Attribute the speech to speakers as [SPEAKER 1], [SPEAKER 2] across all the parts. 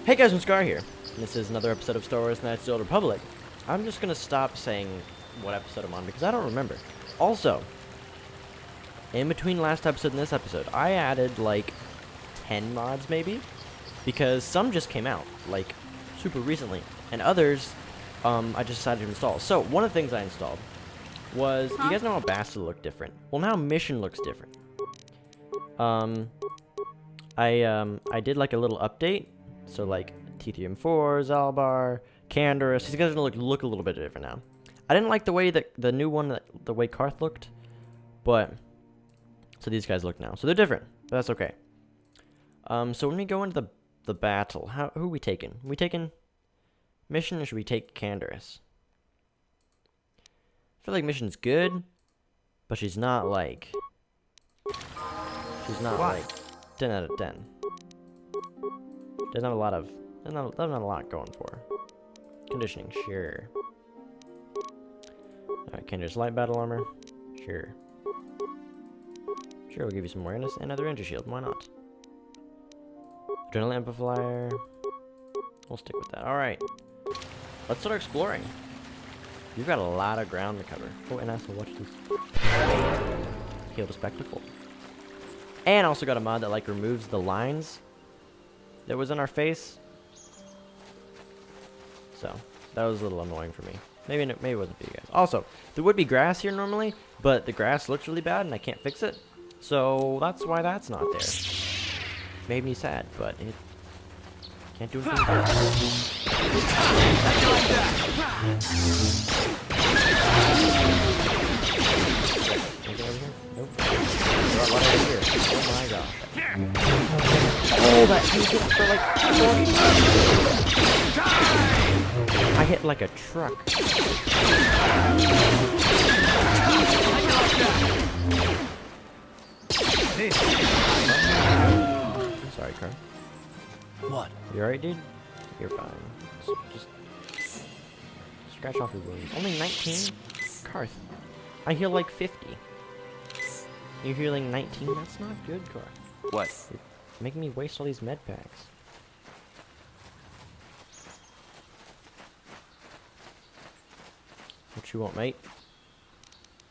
[SPEAKER 1] Hey guys, 10Score here. This is another episode of Star Wars Knights of the Old Republic. I'm just gonna stop saying what episode I'm on because I don't remember. Also, in between last episode and this episode, I added like 10 mods maybe, because some just came out like super recently, and others I just decided to install. So one of the things I installed was, you guys know how Bastila looked different? Well, now Mission looks different. I did like a little update. So like TTM4, Zalbar, Canderous, these guys are gonna look a little bit different now. I didn't like the way that the new one, the way Karth looked, but so these guys look now. So they're different, but that's okay. So when we go into the battle, who are we taking? Are we taking Mission or should we take Canderous? I feel like Mission's good, but she's not like 10 out of 10. Doesn't have a lot of, doesn't have a lot going for her. Conditioning, sure. Alright, Canderous light battle armor, sure. Sure, we'll give you some more and another energy shield, why not? Adrenaline amplifier, we'll stick with that. Alright, let's start exploring. We've got a lot of ground to cover. Oh, and also watch this. Healed us back to full. And also got a mod that like removes the lines that was in our face. So that was a little annoying for me. Maybe it wasn't for you guys. Also, there would be grass here normally, but the grass looks really bad and I can't fix it. So that's why that's not there. Made me sad, but it can't do anything about it. Nope. There are a lot over here. Oh my god. Oh, that he hit for like 40. I hit like a truck. I'm sorry, Carl.
[SPEAKER 2] What?
[SPEAKER 1] You alright, dude? You're fine. Just scratch off your wounds. Only 19? Karth. I heal like 50. You're healing 19? That's not good, Karth.
[SPEAKER 2] What?
[SPEAKER 1] You're making me waste all these med packs. What you want, mate?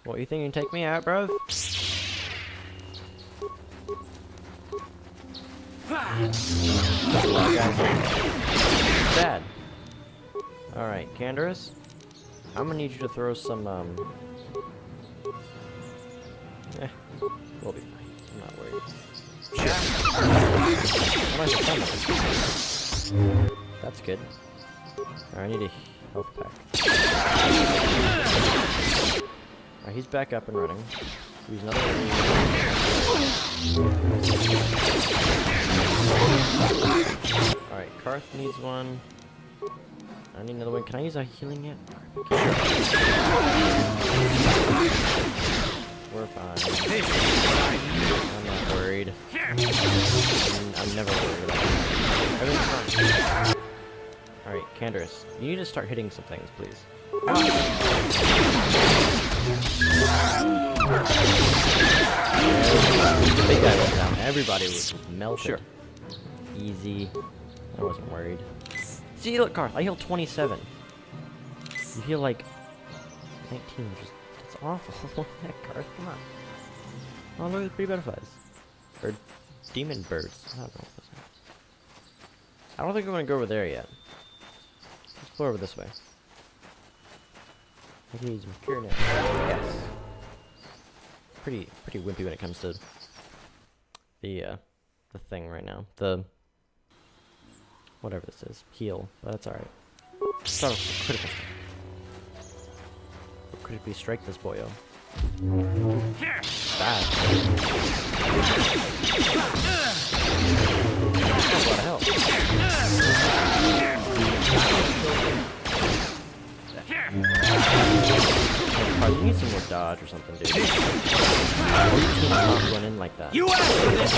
[SPEAKER 1] What, you think you can take me out, bruv? Bad. Alright, Canderous. I'm gonna need you to throw some, we'll be fine. I'm not worried. That's good. Alright, I need a health pack. Alright, he's back up and running. Use another one. Alright, Karth needs one. I need another one. Can I use a healing yet? We're fine. I'm not worried. I'm never worried about it. Everything's fine. Alright, Canderous, you need to start hitting some things, please. Big guy went down. Everybody was melted. Sure. Easy. I wasn't worried. See, look, Karth, I healed 27. You heal like 19. That's awful. What the heck, Karth? Come on. Oh, look at the pretty butterflies. Or demon birds. I don't know what those are. I don't think I'm gonna go over there yet. Let's explore over this way. I can use some cure now. Yes. Pretty wimpy when it comes to the thing right now. The whatever this is. Heal. But that's alright. Start with critical strike. We'll critically strike this boyo. Bad. That's a lot of help. Oh, you need some more dodge or something, dude. Oh, you just not going in like that.
[SPEAKER 2] You asked for this!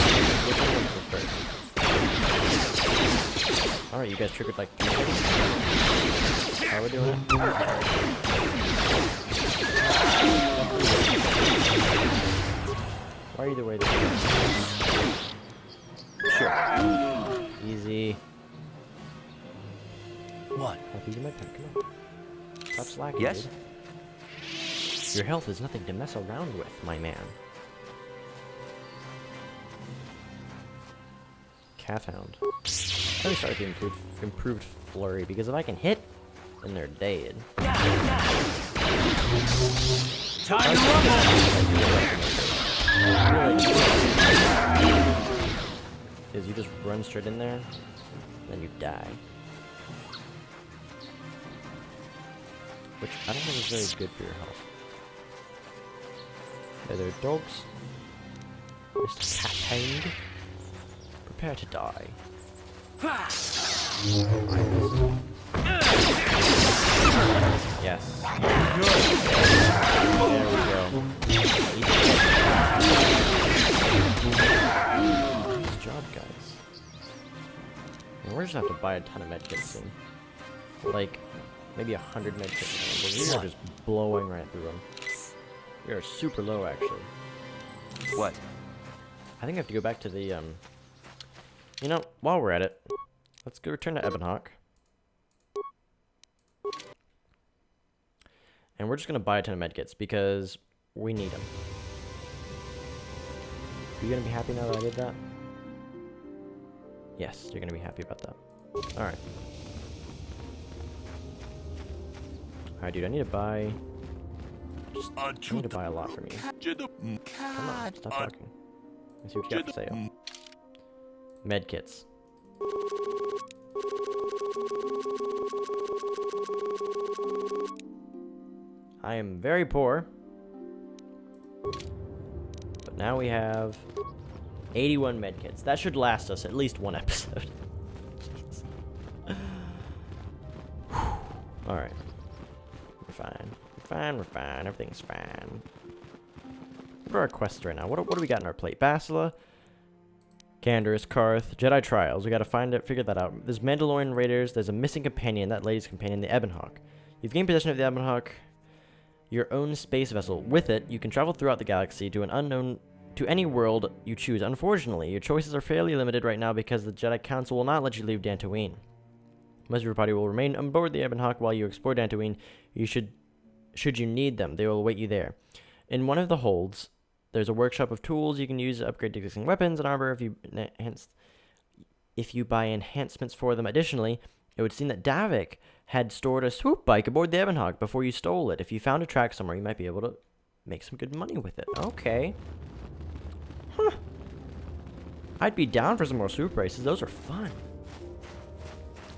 [SPEAKER 1] Alright, you guys triggered like... How are we doing it? Why are you the way this is? Sure. Easy.
[SPEAKER 2] What?
[SPEAKER 1] I'll give you my pen. Come on. Stop slacking,
[SPEAKER 2] Yes?
[SPEAKER 1] dude. Your health is nothing to mess around with, my man. Calf hound. I always start with the improved flurry, because if I can hit, then they're dead.
[SPEAKER 2] Time to rumble!
[SPEAKER 1] Is you just run straight in there, then you die. Which I don't think is very good for your health. Okay, there are dogs. Mr. Cat Hound. Prepare to die. Yes. There we go. Nice job, guys. And we're just gonna have to buy a ton of medkits soon. Like, maybe 100 medkits. But we are just blowing right through them. We are super low, actually.
[SPEAKER 2] What?
[SPEAKER 1] I think I have to go back to the, You know, while we're at it, let's go return to Ebonhawk. And we're just gonna buy a ton of medkits, because we need them. Are you gonna be happy now that I did that? Yes, you're gonna be happy about that. Alright. Alright, dude, I need to buy... I need to buy a lot from you. Come on, stop talking. Let's see what you got for sale. Medkits. I am very poor. But now we have 81 medkits. That should last us at least one episode. Alright. We're fine. We're fine. Everything's fine. What are our quests right now? What do we got in our plate? Basila, Canderous, Karth, Jedi Trials. We gotta find it, figure that out. There's Mandalorian Raiders. There's a missing companion. That lady's companion, the Ebonhawk. You've gained possession of the Ebonhawk, your own space vessel. With it, you can travel throughout the galaxy to any world you choose. Unfortunately, your choices are fairly limited right now because the Jedi Council will not let you leave Dantooine. Most of your party will remain on board the Ebonhawk while you explore Dantooine. Should you need them, they will await you there. In one of the holds, there's a workshop of tools you can use to upgrade existing weapons and armor if you buy enhancements for them. Additionally, it would seem that Davik had stored a swoop bike aboard the Ebonhawk before you stole it. If you found a track somewhere, you might be able to make some good money with it. Okay. Huh. I'd be down for some more swoop races. Those are fun.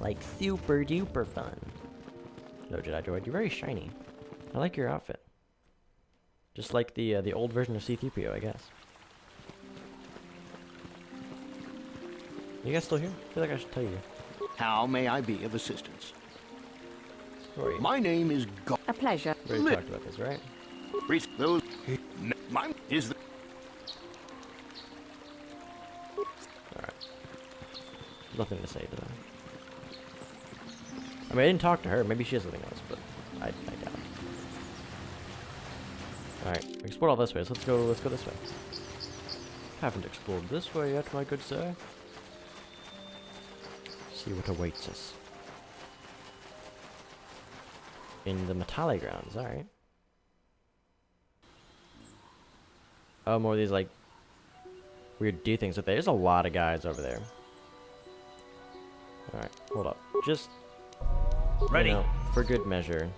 [SPEAKER 1] Like, super duper fun. No, Jedi Droid, you're very shiny. I like your outfit. Just like the old version of C-3PO, I guess. You guys still here? I feel like I should tell you.
[SPEAKER 2] How may I be of assistance?
[SPEAKER 1] Who are you?
[SPEAKER 2] My name is
[SPEAKER 3] A pleasure.
[SPEAKER 1] We already talked about this, right?
[SPEAKER 2] Those. Mine is the.
[SPEAKER 1] Alright. Nothing to say to that. I mean, I didn't talk to her. Maybe she has something else, but I doubt it. Alright, we explored all this way, so let's go this way. Haven't explored this way yet, my good sir. See what awaits us. In the Matale grounds, alright. Oh, more of these, like, weird do things. But there's a lot of guys over there. Alright, hold up. Just,
[SPEAKER 2] Ready.
[SPEAKER 1] you know, for good measure,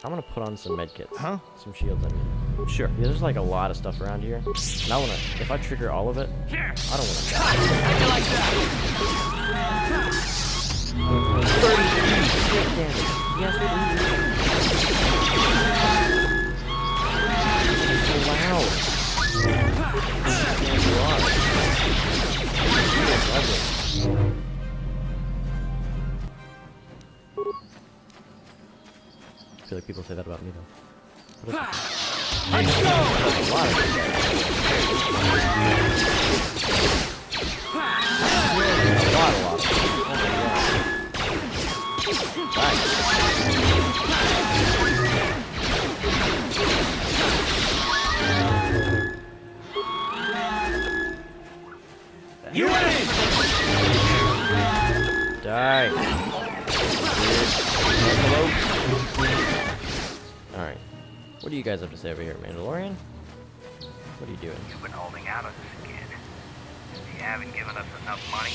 [SPEAKER 1] I'm gonna put on some medkits.
[SPEAKER 2] Huh?
[SPEAKER 1] Some shields, I mean.
[SPEAKER 2] Sure.
[SPEAKER 1] Yeah, there's like a lot of stuff around here. And I wanna, if I trigger all of it,
[SPEAKER 2] Here.
[SPEAKER 1] I don't wanna die.
[SPEAKER 2] How you like that?
[SPEAKER 1] 30 damage. Yes, please. It's so loud. Lovely. I feel like people say that about me though.
[SPEAKER 2] Let's go!
[SPEAKER 1] A lot of it. A lot. Oh my god.
[SPEAKER 2] You win!
[SPEAKER 1] Die. What do you guys have to say over here, Mandalorian? What are you doing?
[SPEAKER 3] You've been holding out on this kid. If you haven't given us enough money,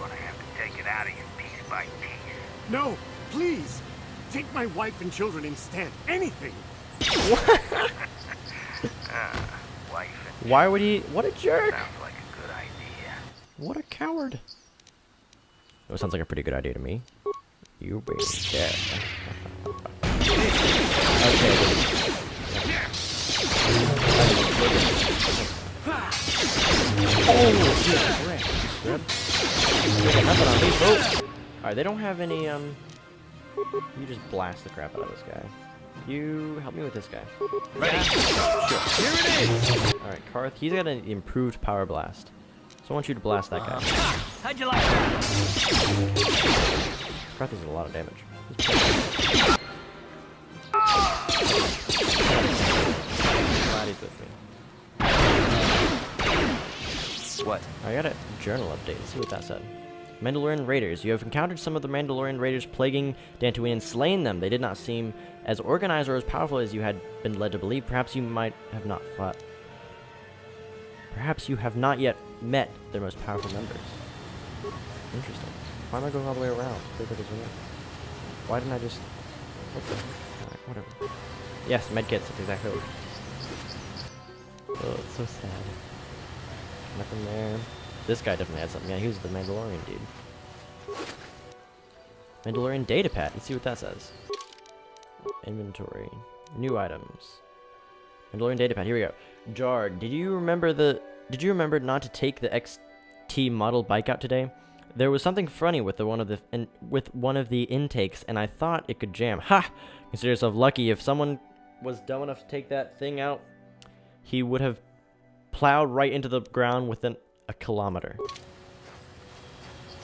[SPEAKER 3] we're gonna have to take it out of you piece by piece.
[SPEAKER 4] No, please. Take my wife and children instead. Anything.
[SPEAKER 3] Wife and
[SPEAKER 1] Why would he? What a jerk!
[SPEAKER 3] sounds like a good idea.
[SPEAKER 1] What a coward! It sounds like a pretty good idea to me. You being dead. Okay. Oh, shit! Nothing on me, folks. All right, they don't have any. You just blast the crap out of this guy. You help me with this guy.
[SPEAKER 2] Ready? Sure. Here it is.
[SPEAKER 1] All right, Karth. He's got an improved power blast, so I want you to blast that guy.
[SPEAKER 2] How'd you like that?
[SPEAKER 1] Karth does a lot of damage. Glad he's with me.
[SPEAKER 3] What?
[SPEAKER 1] I got a journal update. Let's see what that said. Mandalorian Raiders. You have encountered some of the Mandalorian Raiders plaguing Dantooine and slain them. They did not seem as organized or as powerful as you had been led to believe. Perhaps you might have not fought. Perhaps you have not yet met their most powerful members. Interesting. Why am I going all the way around? Why didn't I just... What the... Alright, whatever. Yes, medkits. That's exactly what... Oh, it's so sad. Nothing there. This guy definitely had something. Yeah, he was the Mandalorian dude. Mandalorian datapad. Let's see what that says. Inventory. New items. Mandalorian datapad. Here we go. Jard, did you remember not to take the XT model bike out today? There was something funny with one of the intakes, and I thought it could jam. Ha! Consider yourself lucky. If someone was dumb enough to take that thing out, he would have plowed right into the ground within a kilometer. I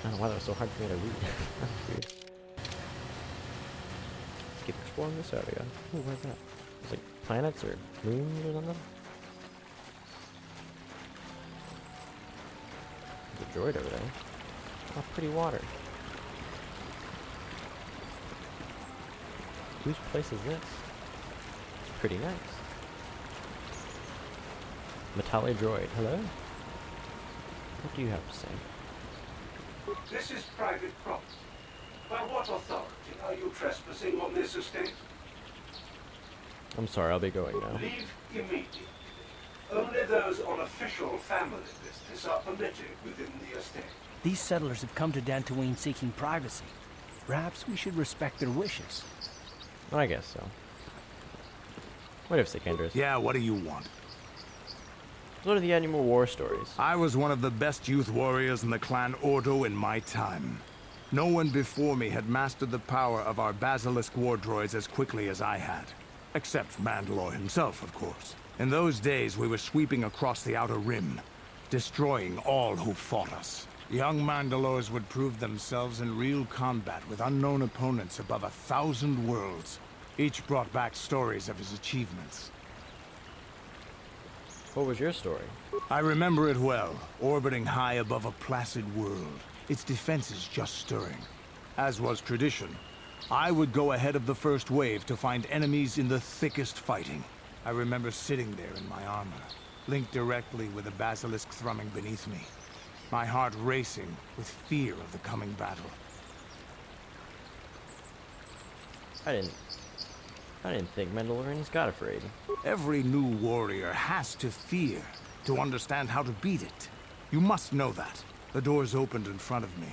[SPEAKER 1] don't know why that was so hard for me to read. That's weird. Let's keep exploring this area. Ooh, where's that? It's like planets or moons or something? There's a droid over there. Oh, pretty water. Whose place is this? It's pretty nice. Metallic droid. Hello? What do you have to say?
[SPEAKER 5] This is private property. By what authority are you trespassing on this estate?
[SPEAKER 1] I'm sorry, I'll be going now.
[SPEAKER 5] Leave immediately. Only those on official family business are permitted within the estate.
[SPEAKER 6] These settlers have come to Dantooine seeking privacy. Perhaps we should respect their wishes.
[SPEAKER 1] I guess so. What if Sikanders?
[SPEAKER 7] Yeah, what do you want?
[SPEAKER 1] What are the animal war stories?
[SPEAKER 7] I was one of the best youth warriors in the clan Ordo in my time. No one before me had mastered the power of our basilisk war droids as quickly as I had. Except Mandalore himself, of course. In those days, we were sweeping across the Outer Rim, destroying all who fought us. Young Mandalores would prove themselves in real combat with unknown opponents above 1,000 worlds. Each brought back stories of his achievements.
[SPEAKER 1] What was your story?
[SPEAKER 7] I remember it well, orbiting high above a placid world, its defenses just stirring. As was tradition, I would go ahead of the first wave to find enemies in the thickest fighting. I remember sitting there in my armor, linked directly with the basilisk thrumming beneath me, my heart racing with fear of the coming battle.
[SPEAKER 1] I didn't think Mandalorians got afraid.
[SPEAKER 7] Every new warrior has to fear to understand how to beat it. You must know that. The doors opened in front of me,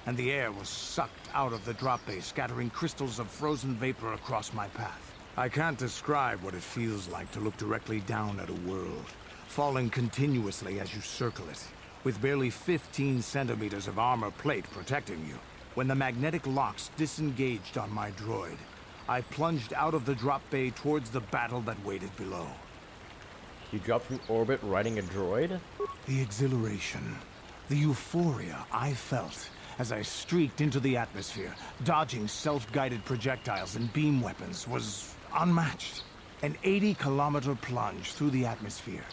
[SPEAKER 7] and the air was sucked out of the drop bay, scattering crystals of frozen vapor across my path. I can't describe what it feels like to look directly down at a world, falling continuously as you circle it, with barely 15 centimeters of armor plate protecting you. When the magnetic locks disengaged on my droid, I plunged out of the drop bay towards the battle that waited below.
[SPEAKER 1] You dropped from orbit riding a droid?
[SPEAKER 7] The exhilaration, the euphoria I felt as I streaked into the atmosphere, dodging self-guided projectiles and beam weapons, was unmatched. An 80-kilometer plunge through the atmosphere,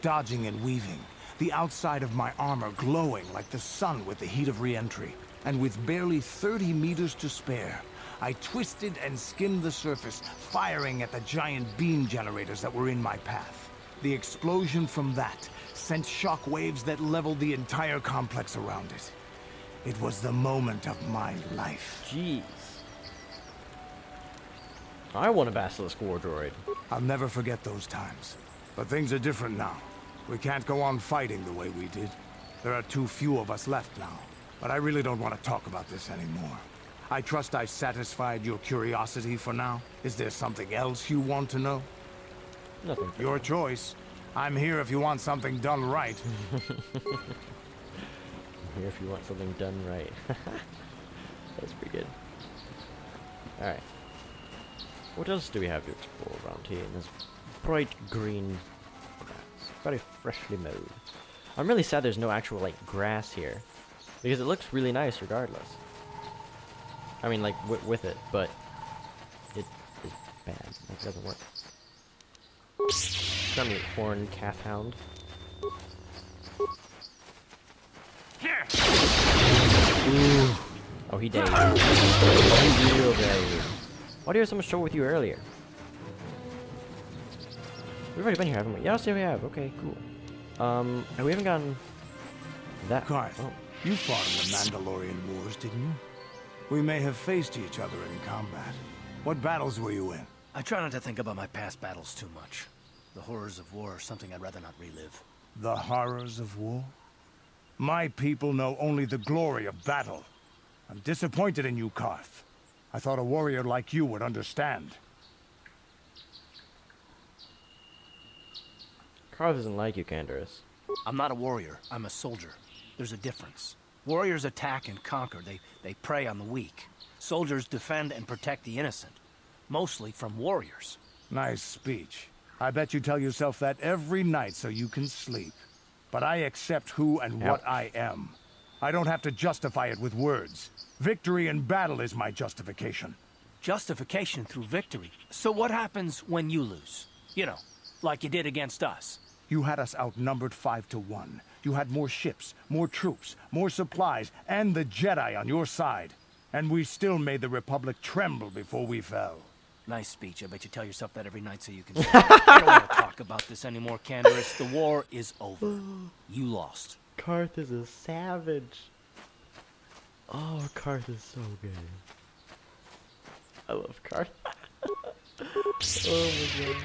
[SPEAKER 7] dodging and weaving, the outside of my armor glowing like the sun with the heat of re-entry. And with barely 30 meters to spare, I twisted and skimmed the surface, firing at the giant beam generators that were in my path. The explosion from that sent shock waves that leveled the entire complex around it. It was the moment of my life.
[SPEAKER 1] Jeez. I want a Basilisk War Droid.
[SPEAKER 7] I'll never forget those times. But things are different now. We can't go on fighting the way we did. There are too few of us left now. But I really don't want to talk about this anymore. I trust I've satisfied your curiosity for now. Is there something else you want to know?
[SPEAKER 1] Nothing.
[SPEAKER 7] Your choice. I'm here if you want something done right.
[SPEAKER 1] Here if you want something done right. That's pretty good. Alright. What else do we have to explore around here in this bright green grass? Very freshly mowed. I'm really sad there's no actual, like, grass here. Because it looks really nice regardless. I mean, like, with it, but it is bad. Like, it doesn't work. Got me horned calf hound. Ooh. Oh, he died. He real died. Why do you have so much trouble with you earlier? We've already been here, haven't we? Yeah, I'll say we have. Okay, cool. And we haven't gotten that.
[SPEAKER 7] Karth,
[SPEAKER 1] Oh.
[SPEAKER 7] you fought in the Mandalorian Wars, didn't you? We may have faced each other in combat. What battles were you in?
[SPEAKER 6] I try not to think about my past battles too much. The horrors of war are something I'd rather not relive.
[SPEAKER 7] The horrors of war? My people know only the glory of battle. I'm disappointed in you, Karth. I thought a warrior like you would understand.
[SPEAKER 1] Karth isn't like you, Canderous.
[SPEAKER 6] I'm not a warrior. I'm a soldier. There's a difference. Warriors attack and conquer. They prey on the weak. Soldiers defend and protect the innocent. Mostly from warriors.
[SPEAKER 7] Nice speech. I bet you tell yourself that every night so you can sleep. But I accept who and what I am. I don't have to justify it with words. Victory in battle is my justification.
[SPEAKER 6] Justification through victory. So what happens when you lose? You know, like you did against us.
[SPEAKER 7] You had us outnumbered 5-1. You had more ships, more troops, more supplies, and the Jedi on your side. And we still made the Republic tremble before we fell.
[SPEAKER 6] Nice speech. I bet you tell yourself that every night so you can sleep. I don't want to talk about this anymore, Canderous. The war is over. You lost.
[SPEAKER 1] Karth is a savage. Oh, Karth is so good. I love Karth. Oh my god.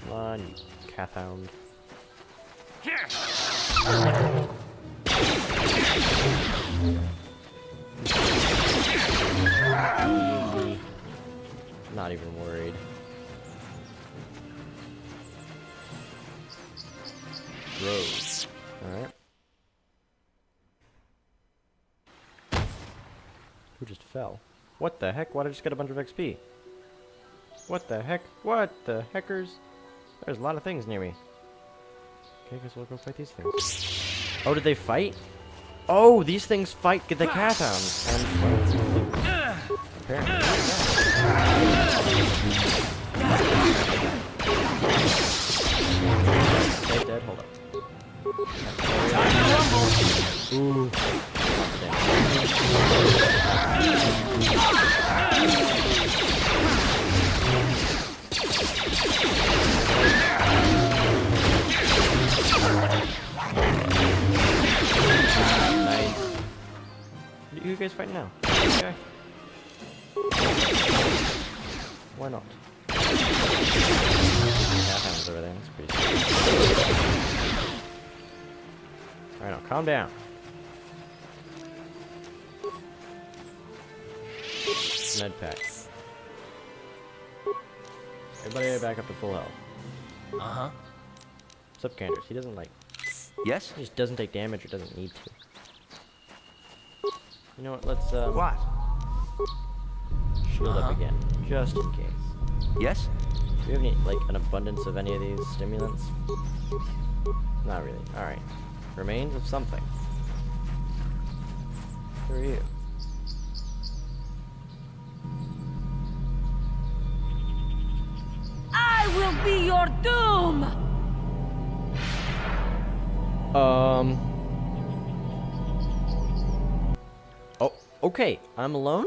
[SPEAKER 1] Come on, you calf hound. Easy. Not even worried. Rose. Alright. Who just fell? What the heck? Why did I just get a bunch of XP? What the heck? What the heckers? There's a lot of things near me. Okay, I guess we'll go fight these things. Oh, did they fight? Oh, these things fight the cat hounds. And apparently. They're dead. Hold up. Ooh. Nice. You guys fight now. Okay. Why not? Cat hounds over there. That's pretty sweet. Alright, now calm down. Med packs. Everybody back up to full health.
[SPEAKER 6] Uh-huh.
[SPEAKER 1] What's up, Candace? He doesn't like...
[SPEAKER 6] Yes?
[SPEAKER 1] He just doesn't take damage or doesn't need to. You know what, let's,
[SPEAKER 7] What?
[SPEAKER 1] shield up again. Just in case.
[SPEAKER 6] Yes?
[SPEAKER 1] Do we have any, like, an abundance of any of these stimulants? Not really. Alright. Remains of something. Who are you?
[SPEAKER 8] I will be your doom!
[SPEAKER 1] Oh, okay. I'm alone?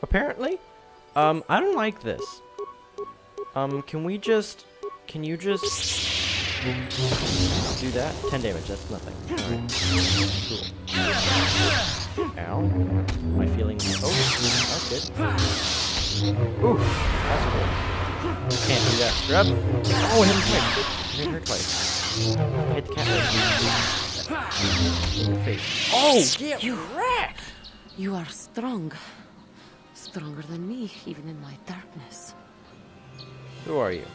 [SPEAKER 1] apparently. I don't like this. Can you just do that? 10 damage, that's nothing. Alright. Cool. Ow. My feelings. Oh, that's good. Ooh, that's good. Can't do that, scrub. Oh, hit him twice. Hit her twice. Hit the cat in the face. Oh, get wrecked!
[SPEAKER 8] You are strong. Stronger than me, even in my darkness.
[SPEAKER 1] Who are you?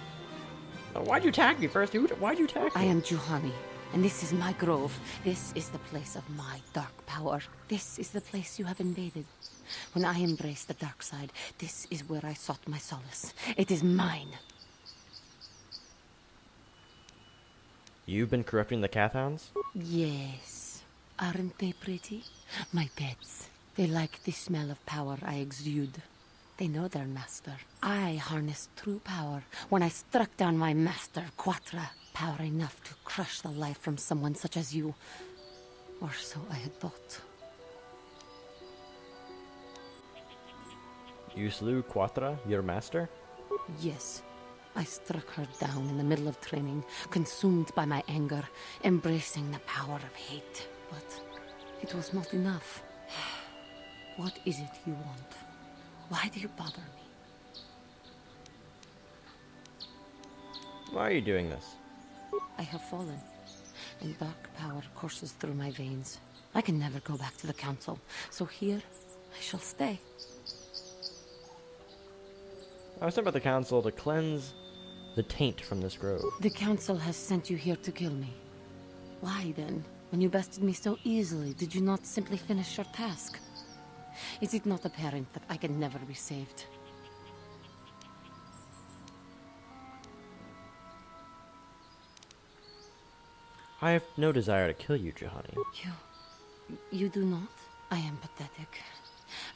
[SPEAKER 1] Why'd you attack me first? Why'd you attack me?
[SPEAKER 8] I am Juhani, and this is my grove. This is the place of my dark power. This is the place you have invaded. When I embraced the dark side, this is where I sought my solace. It is mine.
[SPEAKER 1] You've been corrupting the Cathounds?
[SPEAKER 8] Yes. Aren't they pretty? My pets. They like the smell of power I exude. They know their master. I harnessed true power when I struck down my master, Quatra. Power enough to crush the life from someone such as you. Or so I had thought.
[SPEAKER 1] You slew Quatra, your master?
[SPEAKER 8] Yes. I struck her down in the middle of training, consumed by my anger, embracing the power of hate. But it was not enough. What is it you want? Why do you bother me?
[SPEAKER 1] Why are you doing this?
[SPEAKER 8] I have fallen, and dark power courses through my veins. I can never go back to the council, so here I shall stay.
[SPEAKER 1] I was sent by the council to cleanse the taint from this grove.
[SPEAKER 8] The council has sent you here to kill me. Why then, when you bested me so easily, did you not simply finish your task? Is it not apparent that I can never be saved?
[SPEAKER 1] I have no desire to kill you, Juhani.
[SPEAKER 8] You do not? I am pathetic.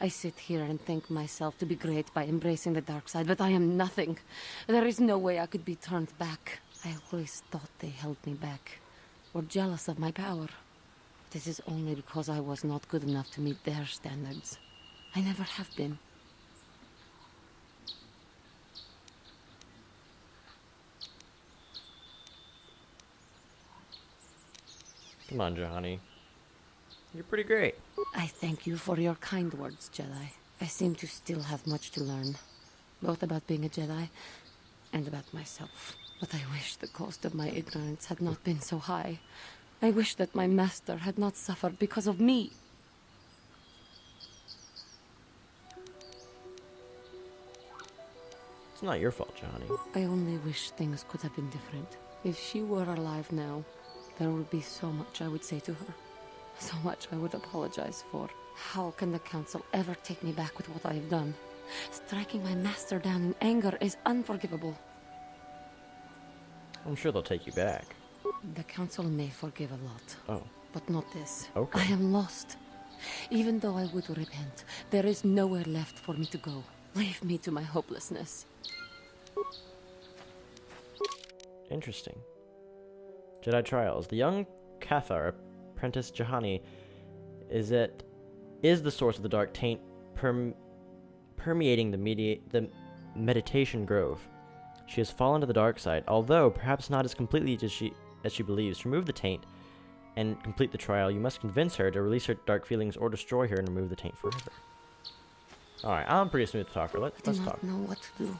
[SPEAKER 8] I sit here and think myself to be great by embracing the dark side, but I am nothing. There is no way I could be turned back. I always thought they held me back, or jealous of my power. This is only because I was not good enough to meet their standards. I never have been.
[SPEAKER 1] Come on, Juhani. You're pretty great.
[SPEAKER 8] I thank you for your kind words, Jedi. I seem to still have much to learn, both about being a Jedi and about myself. But I wish the cost of my ignorance had not been so high. I wish that my master had not suffered because of me.
[SPEAKER 1] It's not your fault, Juhani.
[SPEAKER 8] I only wish things could have been different. If she were alive now, there would be so much I would say to her. So much I would apologize for. How can the council ever take me back with what I have done? Striking my master down in anger is unforgivable.
[SPEAKER 1] I'm sure they'll take you back.
[SPEAKER 8] The council may forgive a lot.
[SPEAKER 1] Oh.
[SPEAKER 8] But not this.
[SPEAKER 1] Okay.
[SPEAKER 8] I am lost. Even though I would repent, there is nowhere left for me to go. Leave me to my hopelessness.
[SPEAKER 1] Interesting. Jedi Trials. The young Cathar, apprentice Juhani, is the source of the dark taint permeating the meditation grove. She has fallen to the dark side, although perhaps not as completely as she believes. To remove the taint and complete the trial, you must convince her to release her dark feelings or destroy her and remove the taint forever. Alright, I'm a pretty smooth talker. Let's
[SPEAKER 8] I do
[SPEAKER 1] talk.
[SPEAKER 8] not know what to do,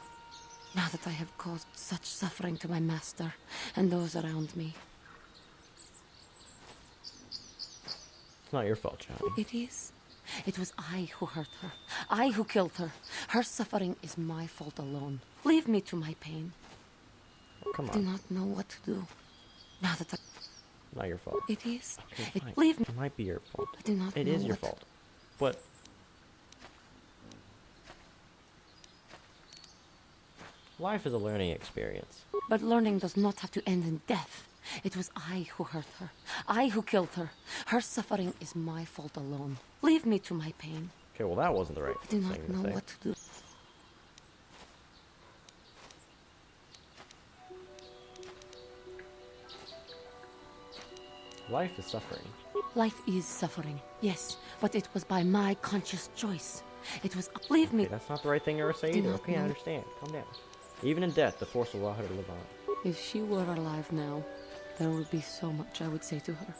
[SPEAKER 8] now that I have caused such suffering to my master and those around me.
[SPEAKER 1] It's not your fault, Johnny.
[SPEAKER 8] It is. It was I who hurt her. I who killed her. Her suffering is my fault alone. Leave me to my pain.
[SPEAKER 1] Oh, come
[SPEAKER 8] I do
[SPEAKER 1] on.
[SPEAKER 8] not know what to do, now that I...
[SPEAKER 1] Not your fault.
[SPEAKER 8] It is.
[SPEAKER 1] Okay, fine.
[SPEAKER 8] Leave me.
[SPEAKER 1] It might be your fault.
[SPEAKER 8] I do not know
[SPEAKER 1] It is your
[SPEAKER 8] what to-
[SPEAKER 1] fault. But life is a learning experience.
[SPEAKER 8] But learning does not have to end in death. It was I who hurt her. I who killed her. Her suffering is my fault alone. Leave me to my pain.
[SPEAKER 1] Okay, well that wasn't the right
[SPEAKER 8] I do not
[SPEAKER 1] thing to
[SPEAKER 8] know
[SPEAKER 1] say.
[SPEAKER 8] what to do.
[SPEAKER 1] Life is suffering.
[SPEAKER 8] Life is suffering, yes, but it was by my conscious choice. It was. Leave me.
[SPEAKER 1] Okay, that's not the right thing to say
[SPEAKER 8] Do
[SPEAKER 1] either.
[SPEAKER 8] not
[SPEAKER 1] Okay, I
[SPEAKER 8] know.
[SPEAKER 1] understand. Calm down. Even in death, the Force will allow her to live on.
[SPEAKER 8] If she were alive now, there would be so much I would say to her.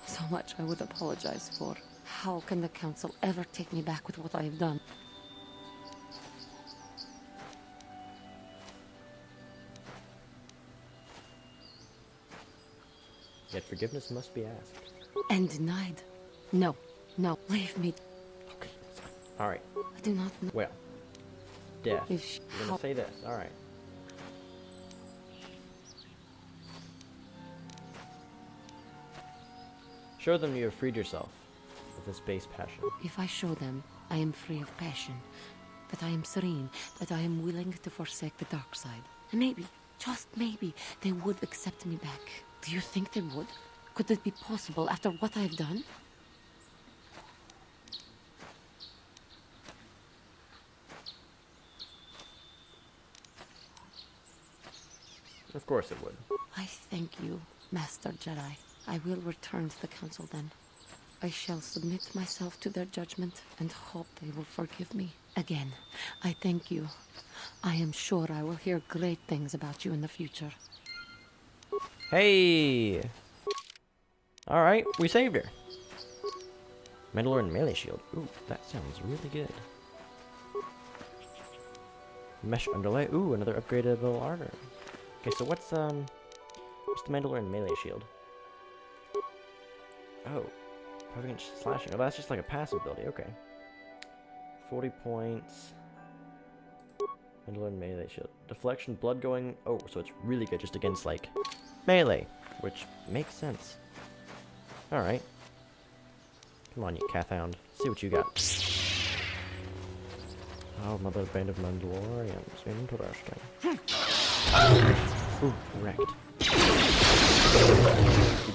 [SPEAKER 8] So much I would apologize for. How can the Council ever take me back with what I have done?
[SPEAKER 1] Yet forgiveness must be asked.
[SPEAKER 8] And denied. No, no, leave me.
[SPEAKER 1] Okay. Alright.
[SPEAKER 8] I do not know.
[SPEAKER 1] Well. Death.
[SPEAKER 8] If she,
[SPEAKER 1] I'm gonna say this. Alright. Show them you have freed yourself of this base passion.
[SPEAKER 8] If I show them I am free of passion, that I am serene, that I am willing to forsake the dark side, and maybe, just maybe, they would accept me back. Do you think they would? Could it be possible after what I've done?
[SPEAKER 1] Of course it would.
[SPEAKER 8] I thank you, Master Jedi. I will return to the Council then. I shall submit myself to their judgment and hope they will forgive me. Again, I thank you. I am sure I will hear great things about you in the future.
[SPEAKER 1] Hey! Alright, we saved her. Mandalorian melee shield. Ooh, that sounds really good. Mesh underlay. Ooh, another upgradable armor. Okay, so what's the Mandalorian melee shield? Oh, 5-inch slashing. Oh, that's just like a passive ability. Okay. 40 points. Mandalorian melee shield. Deflection, blood going. Oh, so it's really good just against like melee, which makes sense. All right. Come on, you Cathound. See what you got. Oh, mother band of Mandalorians. Interesting. Ooh, wrecked.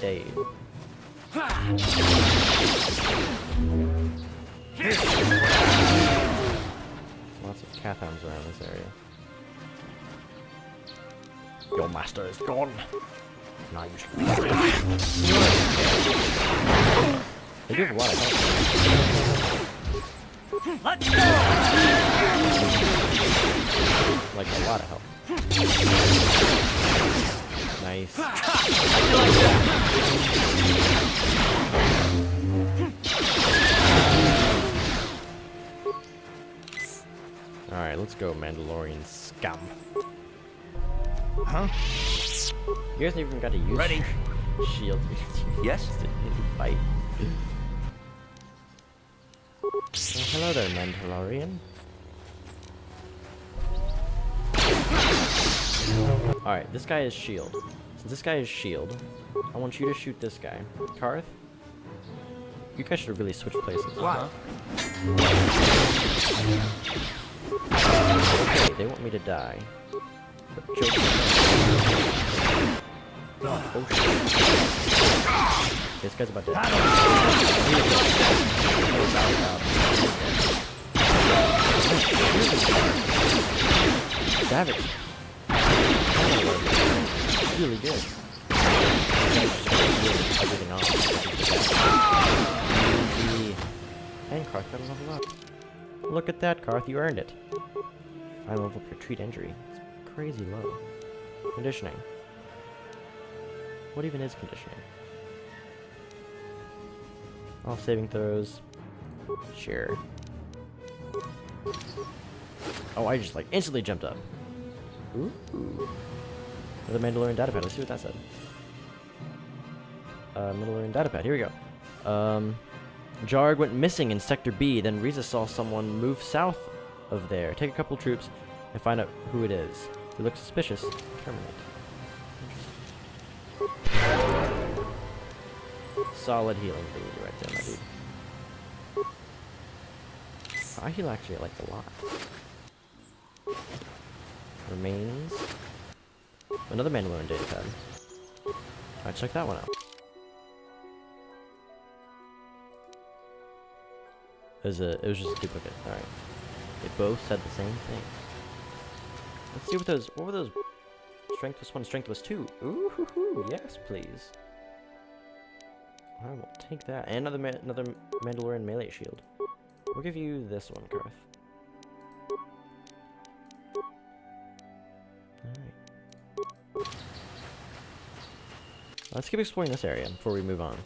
[SPEAKER 1] Day. Lots of Cathounds around this area. Your master is gone. Now you should be They do have a lot of health.
[SPEAKER 2] Let's go!
[SPEAKER 1] Like a lot of health. Nice. Alright, let's go, Mandalorian scum.
[SPEAKER 7] Huh?
[SPEAKER 1] You guys never even got to use
[SPEAKER 2] Ready?
[SPEAKER 1] your shield.
[SPEAKER 2] Yes?
[SPEAKER 1] Just didn't fight. Well, hello there, Mandalorian. Alright, this guy is shield. Since this guy is shield, I want you to shoot this guy. Karth? You guys should really switch places.
[SPEAKER 6] What?
[SPEAKER 1] Okay, they want me to die. But joke. Oh shit. This guy's about to die. Savage. Really good. Everything else. And Karth got a level up. Look at that, Karth, you earned it. 5 level per treat injury. It's crazy low. Conditioning. What even is conditioning? All saving throws. Sure. Oh, I just like instantly jumped up. Ooh. Another Mandalorian datapad. Let's see what that said. Mandalorian datapad. Here we go. Jarg went missing in Sector B, then Riza saw someone move south of there. Take a couple troops and find out who it is. If it looks suspicious, terminate. Solid healing ability right there, my dude. I heal actually like a lot. Remains. Another Mandalorian datapad. Alright, check that one out. It was just a duplicate. Alright. They both said the same thing. Let's see what were those? Strength was 1, strength was 2. Ooh, hoo, hoo, yes, please. I will take that. And another Mandalorian melee shield. We'll give you this one, Karth. Alright. Let's keep exploring this area before we move on.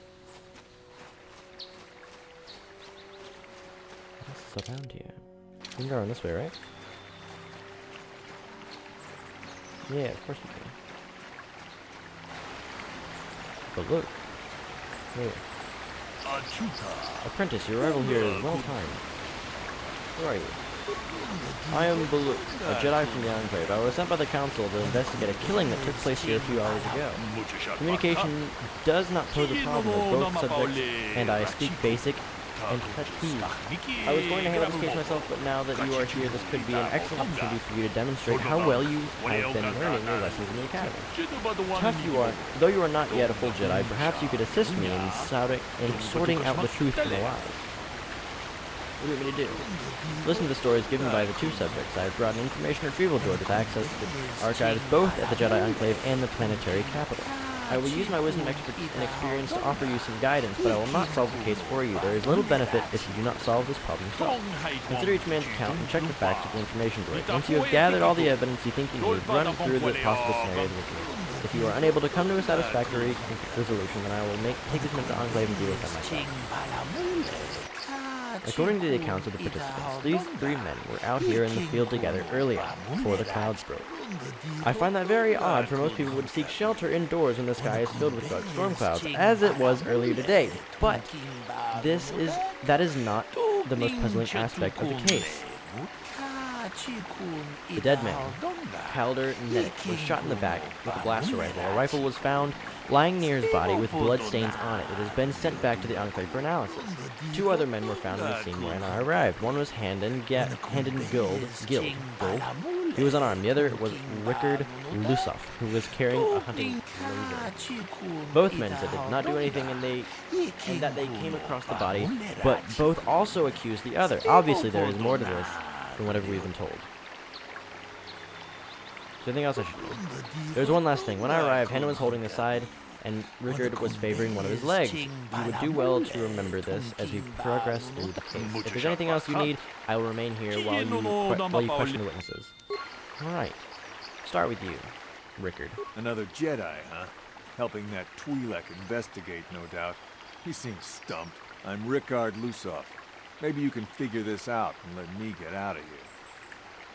[SPEAKER 1] What's around here? We can go around this way, right? Yeah, of course we can. But look. Here. Apprentice, your arrival here is well timed. Who are you? I am Baluk, a Jedi from the Enclave. I was sent by the Council to investigate a killing that took place here a few hours ago. Communication does not pose a problem as both subjects and I speak basic and Pashto. I was going to handle this case myself, but now that you are here, this could be an excellent opportunity for you to demonstrate how well you have been learning your lessons in the Academy. Tough you are, though you are not yet a full Jedi, perhaps you could assist me in sorting out the truth from the lies. What do you want me to do? Listen to the stories given by the two subjects. I have brought an information retrieval droid with access to the archives both at the Jedi Enclave and the planetary capital. I will use my wisdom and experience to offer you some guidance, but I will not solve the case for you. There is little benefit if you do not solve this problem yourself. Consider each man's account and check the facts of the information droid. Once you have gathered all the evidence you think you need, run through the possible scenarios with me. If you are unable to come to a satisfactory resolution, then I will take this into the Enclave and deal with them myself. According to the accounts of the participants, these three men were out here in the field together earlier, before the clouds broke. I find that very odd, for most people would seek shelter indoors when the sky is filled with dark storm clouds, as it was earlier today. But that is not the most puzzling aspect of the case. The dead man, Calder Nedic, was shot in the back with a blaster rifle. A rifle was found lying near his body with blood stains on it. It has been sent back to the Enclave for analysis. Two other men were found in the scene when I arrived. One was Handon Guild. He was unarmed. The other was Rickard Lusoff, who was carrying a hunting laser. Both men said they did not do anything and that they came across the body, but both also accused the other. Obviously, there is more to this than whatever we've been told. Is there anything else I should do? There's one last thing. When I arrived, Hannah was holding the side, and Rickard was favoring one of his legs. You would do well to remember this as we progress through the case. If there's anything else you need, I will remain here while you question the witnesses. Alright. Start with you, Rickard.
[SPEAKER 9] Another Jedi, huh? Helping that Twi'lek investigate, no doubt. He seems stumped. I'm Rickard Lusoff. Maybe you can figure this out and let me get out of here.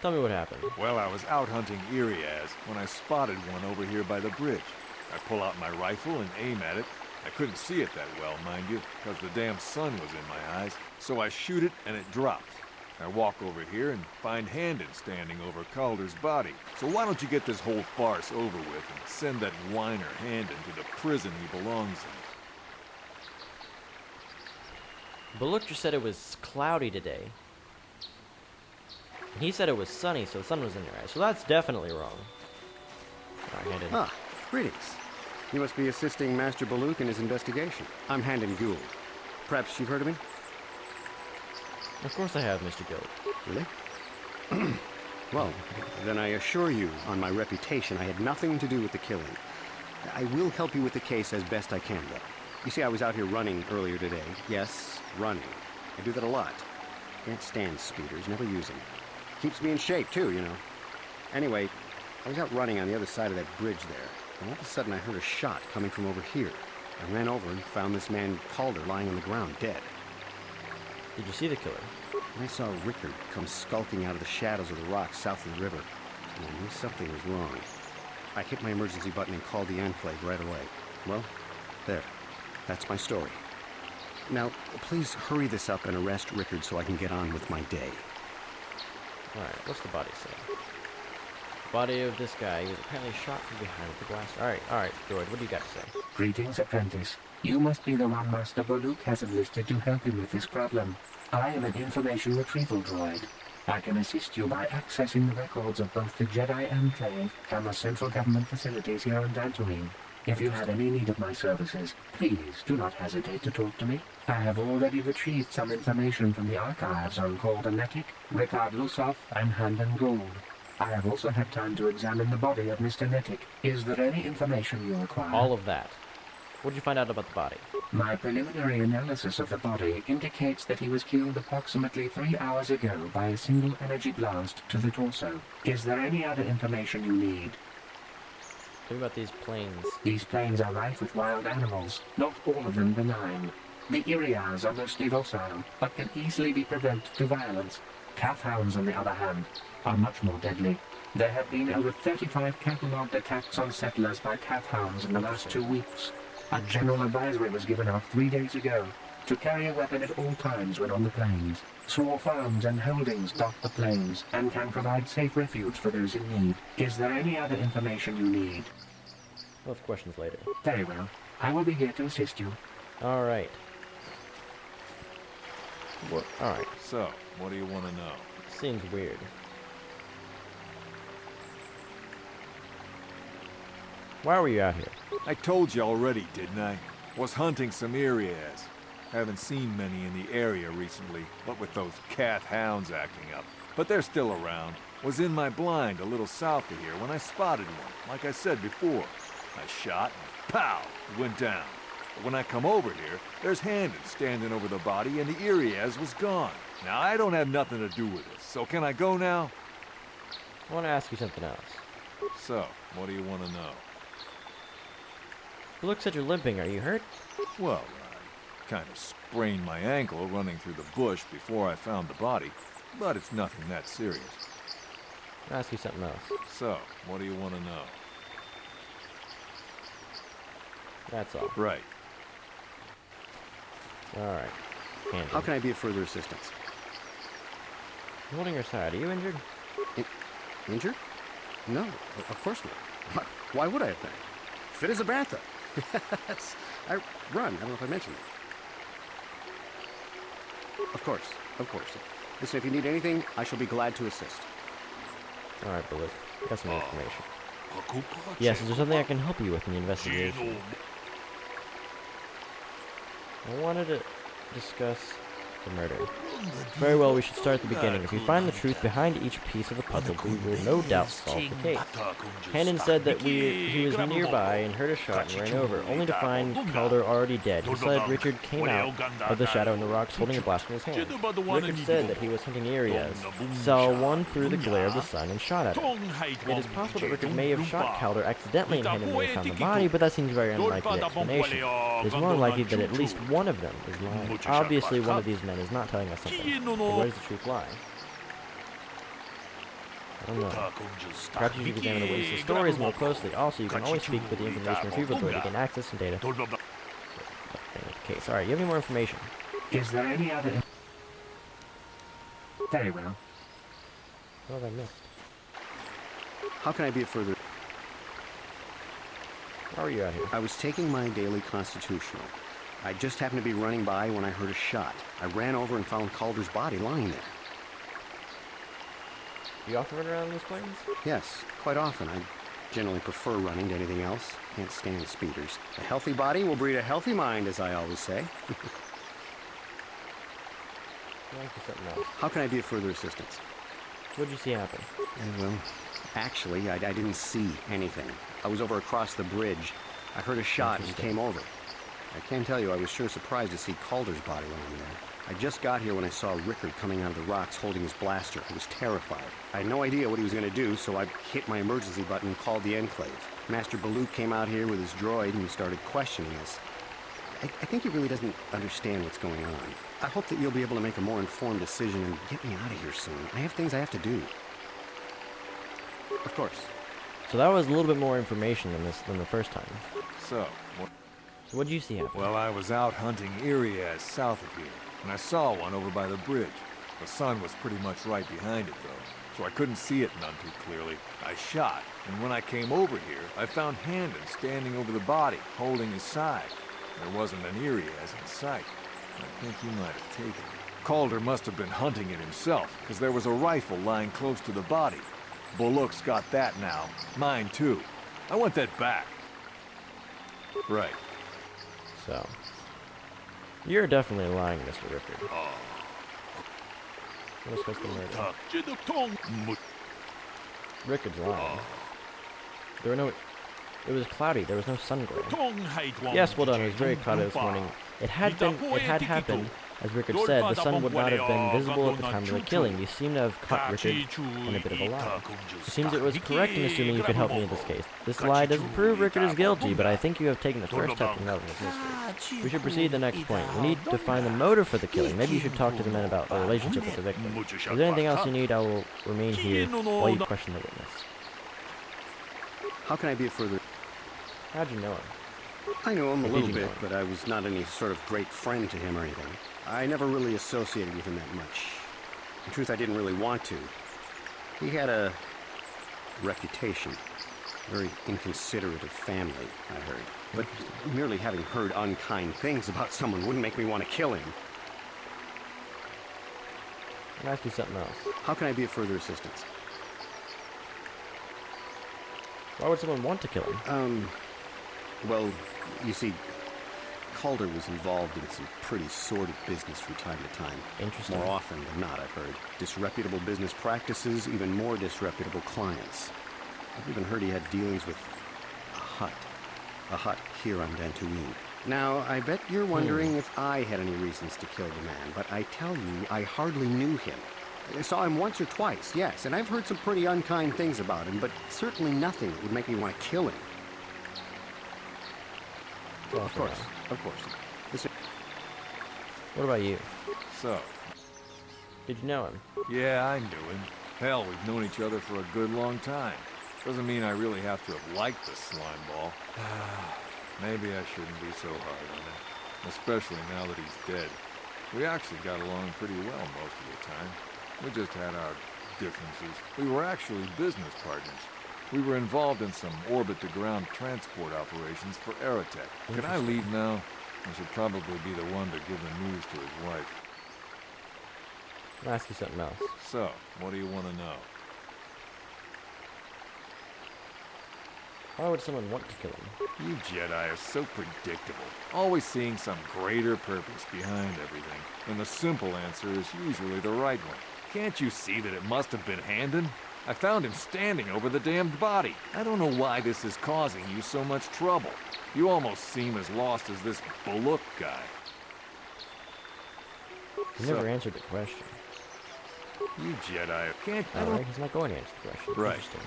[SPEAKER 1] Tell me what happened.
[SPEAKER 9] Well, I was out hunting Iriaz when I spotted one over here by the bridge. I pull out my rifle and aim at it. I couldn't see it that well, mind you, because the damn sun was in my eyes. So I shoot it and it drops. I walk over here and find Handon standing over Calder's body. So why don't you get this whole farce over with and send that whiner Handon to the prison he belongs in?
[SPEAKER 1] Baluk just said it was cloudy today. And he said it was sunny, so the sun was in your eyes. So that's definitely wrong. Alright, Handon.
[SPEAKER 10] Ah, greetings. You must be assisting Master Baluk in his investigation. I'm Handon Gould. Perhaps you've heard of me?
[SPEAKER 1] Of course I have, Mr. Guild.
[SPEAKER 10] Really? Well, then I assure you, on my reputation, I had nothing to do with the killing. I will help you with the case as best I can, though. You see, I was out here running earlier today. Yes, running. I do that a lot. Can't stand speeders, never use them. Keeps me in shape, too, you know. Anyway, I was out running on the other side of that bridge there, and all of a sudden I heard a shot coming from over here. I ran over and found this man Calder lying on the ground, dead.
[SPEAKER 1] Did you see the killer?
[SPEAKER 10] And I saw Rickard come skulking out of the shadows of the rocks south of the river, and I knew something was wrong. I hit my emergency button and called the Enclave right away. Well, there. That's my story. Now, please hurry this up and arrest Rickard so I can get on with my day.
[SPEAKER 1] Alright, what's the body say? Body of this guy. He was apparently shot from behind with the blast. Alright, Droid, what do you got to say?
[SPEAKER 11] Greetings, Apprentice. You must be the one Master Baluk has enlisted to help him with this problem. I am an information retrieval droid. I can assist you by accessing the records of both the Jedi Enclave and the central government facilities here on Dantooine. If you have any need of my services, please do not hesitate to talk to me. I have already retrieved some information from the archives on Calder Nedic, Rickard Lusoff, and Handon Gould. I have also had time to examine the body of Mr. Nedic. Is there any information you require?
[SPEAKER 1] All of that. What did you find out about the body?
[SPEAKER 11] My preliminary analysis of the body indicates that he was killed approximately 3 hours ago by a single energy blast to the torso. Is there any other information you need?
[SPEAKER 1] What about these planes?
[SPEAKER 11] These plains are rife with wild animals, not all of them benign. The Irias are mostly docile, but can easily be provoked to violence. Calf hounds, on the other hand, are much more deadly. There have been over 35 catalogued attacks on settlers by calf hounds in the last 2 weeks. A general advisory was given out 3 days ago to carry a weapon at all times when on the plains. Small farms and holdings dot the plains and can provide safe refuge for those in need. Is there any other information you need?
[SPEAKER 1] We'll have questions later.
[SPEAKER 11] Very well. I will be here to assist you.
[SPEAKER 1] Alright. Alright.
[SPEAKER 9] So, what do you want to know?
[SPEAKER 1] Seems weird. Why were you out here?
[SPEAKER 9] I told you already, didn't I? Was hunting some Irias. Haven't seen many in the area recently, what with those cat hounds acting up. But they're still around. Was in my blind a little south of here when I spotted one, like I said before. I shot and pow! It went down. But when I come over here, there's Handon standing over the body and the Irias was gone. Now I don't have nothing to do with this, so can I go now?
[SPEAKER 1] I want to ask you something else.
[SPEAKER 9] So, what do you want to know?
[SPEAKER 1] You look said you're limping. Are you hurt?
[SPEAKER 9] Well, I kind of sprained my ankle running through the bush before I found the body, but it's nothing that serious.
[SPEAKER 1] I'll ask you something else.
[SPEAKER 9] So, what do you want to know?
[SPEAKER 1] That's all.
[SPEAKER 9] Right.
[SPEAKER 1] Alright.
[SPEAKER 10] How can I be of further assistance?
[SPEAKER 1] I'm holding your side. Are you injured?
[SPEAKER 10] Injured? No, of course not. Why would I have been? Fit as a bantha. I run. I don't know if I mentioned it. Of course. Listen, if you need anything, I shall be glad to assist.
[SPEAKER 1] Alright, Baloo. Got some information. Yes, is there something I can help you with in the investigation? I wanted to discuss the murder. Very well, we should start at the beginning. If we find the truth behind each piece of the puzzle, we will no doubt solve the case. Handon said that he was nearby and heard a shot and ran over, only to find Calder already dead. He said Richard came out of the shadow in the rocks holding a blast in his hand. Richard said that he was hunting areas, saw one through the glare of the sun and shot at it. It is possible that Richard may have shot Calder accidentally and Handon may have found the body, but that seems a very unlikely explanation. It is more likely that at least one of them is lying. Obviously, one of these men is not telling us something. But where does the truth lie? I don't know. Perhaps you should examine the ways the stories more closely. Also, you can always speak with the information retrieval droid to gain access to data. Case. Alright, you have any more information?
[SPEAKER 11] Is there any other... Very well.
[SPEAKER 1] What have I missed?
[SPEAKER 10] How can I be of further...
[SPEAKER 1] How are you out here?
[SPEAKER 10] I was taking my daily constitutional. I just happened to be running by when I heard a shot. I ran over and found Calder's body lying there.
[SPEAKER 1] You often run around in these planes?
[SPEAKER 10] Yes, quite often. I generally prefer running to anything else. Can't stand speeders. A healthy body will breed a healthy mind, as I always say.
[SPEAKER 1] Something else.
[SPEAKER 10] How can I be of further assistance?
[SPEAKER 1] What did you see happen?
[SPEAKER 10] Well, actually, I didn't see anything. I was over across the bridge. I heard a shot and came over. I can tell you I was sure surprised to see Calder's body lying there. I just got here when I saw Rickard coming out of the rocks holding his blaster. I was terrified. I had no idea what he was going to do, so I hit my emergency button and called the Enclave. Master Baluk came out here with his droid and started questioning us. I think he really doesn't understand what's going on. I hope that you'll be able to make a more informed decision and get me out of here soon. I have things I have to do. Of course.
[SPEAKER 1] So that was a little bit more information than the first time.
[SPEAKER 9] So
[SPEAKER 1] what did you see happen?
[SPEAKER 9] Well, I was out hunting Irias south of here, and I saw one over by the bridge. The sun was pretty much right behind it, though, so I couldn't see it none too clearly. I shot, and when I came over here, I found Handon standing over the body, holding his side. There wasn't an Irias in sight. I think he might have taken it. Calder must have been hunting it himself, because there was a rifle lying close to the body. Bullock's got that now. Mine, too. I want that back. Right.
[SPEAKER 1] So, you're definitely lying, Mr. Rickard. Let's discuss the murder. Rickard's lying. There were no It was cloudy. There was no sun glare. Yes, well done. It was very cloudy this morning. It had happened, as Rickard said. The sun would not have been visible at the time of the killing. You seem to have caught Rickard in a bit of a lie. It seems it was correct in assuming you could help me in this case. This lie doesn't prove Rickard is guilty, but I think you have taken the first step in solving this mystery. We should proceed to the next point. We need to find the motive for the killing. Maybe you should talk to the men about the relationship with the victim. Is there anything else you need? I will remain here while you question the witness.
[SPEAKER 10] How can I be of further...
[SPEAKER 1] How'd you know him?
[SPEAKER 10] I know him a little bit, but I was not any sort of great friend to him or anything. I never really associated with him that much. In truth, I didn't really want to. He had a reputation. Very inconsiderate of family, I heard. But merely having heard unkind things about someone wouldn't make me want to kill him.
[SPEAKER 1] I'll ask you something else.
[SPEAKER 10] How can I be of further assistance?
[SPEAKER 1] Why would someone want to kill him?
[SPEAKER 10] Well, you see, Calder was involved in some pretty sordid business from time to time.
[SPEAKER 1] Interesting.
[SPEAKER 10] More often than not, I've heard. Disreputable business practices, even more disreputable clients. I've even heard he had dealings with a hut here on Dantooine. Now, I bet you're wondering if I had any reasons to kill the man, but I tell you, I hardly knew him. I saw him once or twice, yes, and I've heard some pretty unkind things about him, but certainly nothing that would make me want to kill him.
[SPEAKER 1] Well,
[SPEAKER 10] of course. Listen.
[SPEAKER 1] What about you?
[SPEAKER 9] So,
[SPEAKER 1] Did you know him?
[SPEAKER 9] yeah, I knew him. Hell, we've known each other for a good long time. Doesn't mean I really have to have liked the slime ball. Maybe I shouldn't be so hard on him. Especially now that he's dead. We actually got along pretty well most of the time. We just had our differences. We were actually business partners. We were involved in some orbit-to-ground transport operations for Aerotech. Can I leave now? I should probably be the one to give the news to his wife.
[SPEAKER 1] I'll ask you something else.
[SPEAKER 9] So, what do you want to know?
[SPEAKER 1] Why would someone want to kill him?
[SPEAKER 9] You Jedi are so predictable, always seeing some greater purpose behind everything, and the simple answer is usually the right one. Can't you see that it must have been Handon? I found him standing over the damned body. I don't know why this is causing you so much trouble. You almost seem as lost as this Bullock guy.
[SPEAKER 1] You never answered the question.
[SPEAKER 9] You Jedi can't...
[SPEAKER 1] Alright, he's not going to answer the question.
[SPEAKER 9] Right.
[SPEAKER 1] Interesting.